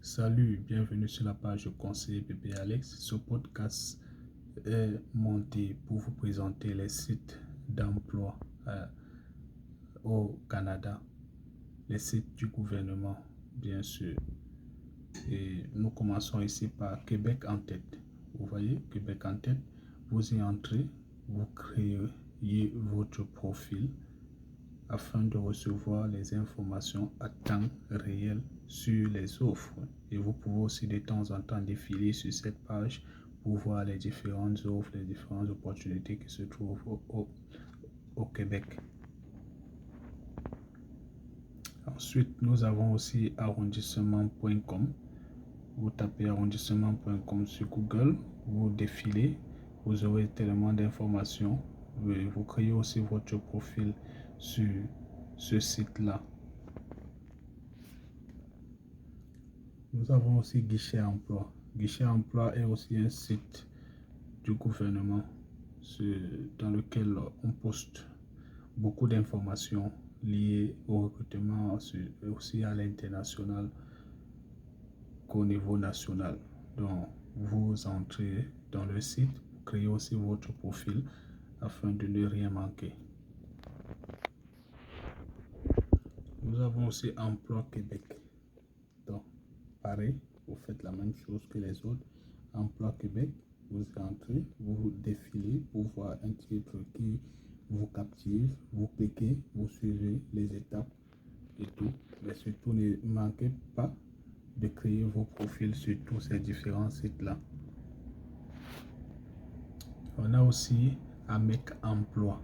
Salut, bienvenue sur la page de conseiller Bébé Alex. Ce podcast est monté pour vous présenter les sites d'emploi au Canada, les sites du gouvernement, bien sûr. Et nous commençons ici par Québec en tête. Vous voyez, Québec en tête, vous y entrez, vous créez votre profil afin de recevoir les informations à temps réel sur les offres. Et vous pouvez aussi de temps en temps défiler sur cette page pour voir les différentes offres, les différentes opportunités qui se trouvent au Québec. Ensuite, nous avons aussi arrondissement.com. Vous tapez arrondissement.com sur Google, vous défilez, vous aurez tellement d'informations. Vous créez aussi votre profil sur ce site-là. Nous avons aussi Guichet Emploi. Guichet Emploi est aussi un site du gouvernement dans lequel on poste beaucoup d'informations liées au recrutement, aussi à l'international qu'au niveau national. Donc, vous entrez dans le site, vous créez aussi votre profil afin de ne rien manquer. Nous avons aussi Emploi Québec. Donc, pareil, vous faites la même chose que les autres. Emploi Québec, vous entrez, vous défilez pour voir un titre qui vous captive, vous cliquez, vous suivez les étapes et tout. Mais surtout, ne manquez pas de créer vos profils sur tous ces différents sites-là. On a aussi AMEC Emploi.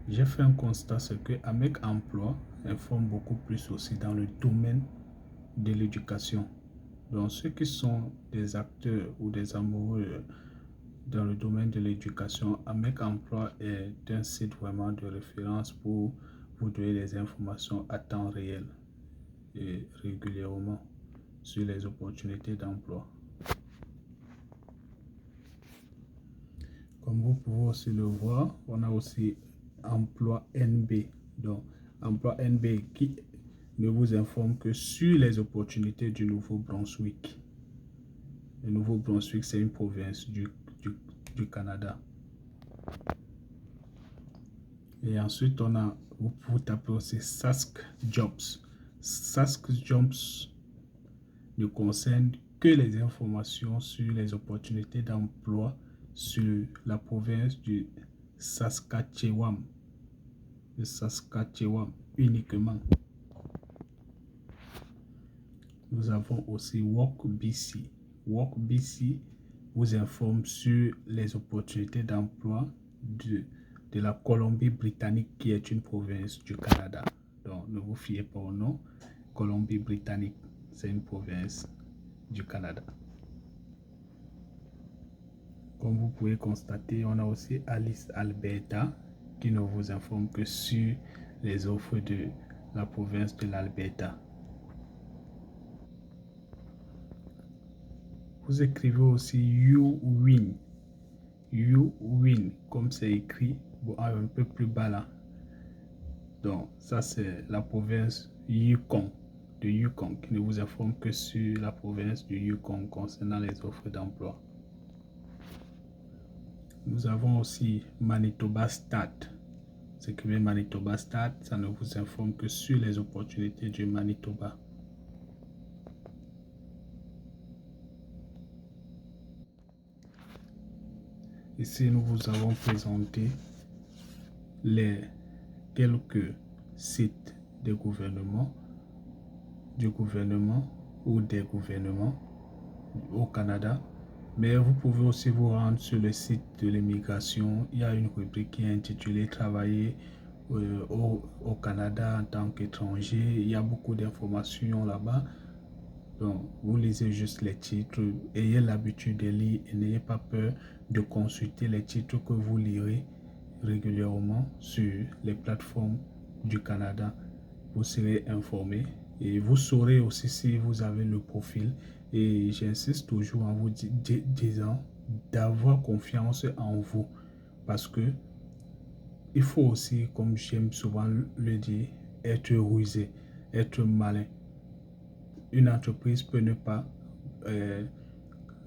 J'ai fait un constat, c'est que AMEC Emploi informe beaucoup plus aussi dans le domaine de l'éducation. Donc, ceux qui sont des acteurs ou des amoureux dans le domaine de l'éducation, AMEC Emploi est un site vraiment de référence pour vous donner des informations à temps réel et régulièrement sur les opportunités d'emploi. Comme vous pouvez aussi le voir, on a aussi Emploi NB. Donc, Emploi NB qui ne vous informe que sur les opportunités du Nouveau-Brunswick. Le Nouveau-Brunswick, c'est une province du Canada. Et ensuite, vous tapez aussi Sask Jobs. Sask Jobs ne concerne que les informations sur les opportunités d'emploi sur la province du Saskatchewan. Le Saskatchewan uniquement. Nous avons aussi Work BC. Work BC vous informe sur les opportunités d'emploi de la Colombie-Britannique qui est une province du Canada. Donc, ne vous fiez pas au nom. Colombie-Britannique, c'est une province du Canada. Comme vous pouvez constater, on a aussi Alice Alberta qui ne vous informe que sur les offres de la province de l'Alberta. Vous écrivez aussi YouWin. YouWin, comme c'est écrit un peu plus bas là. Donc, ça c'est la province Yukon, de Yukon, qui ne vous informe que sur la province du Yukon concernant les offres d'emploi. Nous avons aussi Manitoba Stat. C'est que Manitoba Stat, ça ne vous informe que sur les opportunités du Manitoba. Ici, nous vous avons présenté les quelques sites du gouvernement ou des gouvernements au Canada. Mais vous pouvez aussi vous rendre sur le site de l'immigration. Il y a une rubrique qui est intitulée Travailler au Canada en tant qu'étranger. Il y a beaucoup d'informations là-bas. Donc, vous lisez juste les titres. Ayez l'habitude de lire et n'ayez pas peur de consulter les titres que vous lirez régulièrement sur les plateformes du Canada. Vous serez informé et vous saurez aussi si vous avez le profil. Et j'insiste toujours en vous disant d'avoir confiance en vous parce que il faut aussi, comme j'aime souvent le dire, être rusé, être malin. une entreprise peut ne pas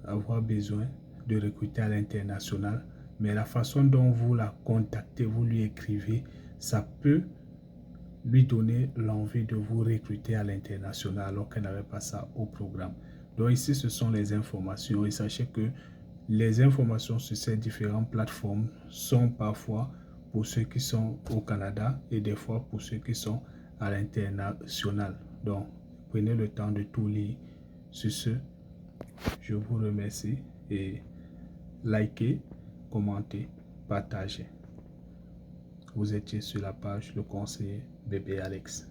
avoir besoin de recruter à l'international, mais la façon dont vous la contactez, vous lui écrivez, ça peut lui donner l'envie de vous recruter à l'international alors qu'elle n'avait pas ça au programme. Donc ici, ce sont les informations et sachez que les informations sur ces différentes plateformes sont parfois pour ceux qui sont au Canada et des fois pour ceux qui sont à l'international. Donc, prenez le temps de tout lire. Sur ce, je vous remercie et likez, commentez, partagez. Vous étiez sur la page Le Conseiller Bébé Alex.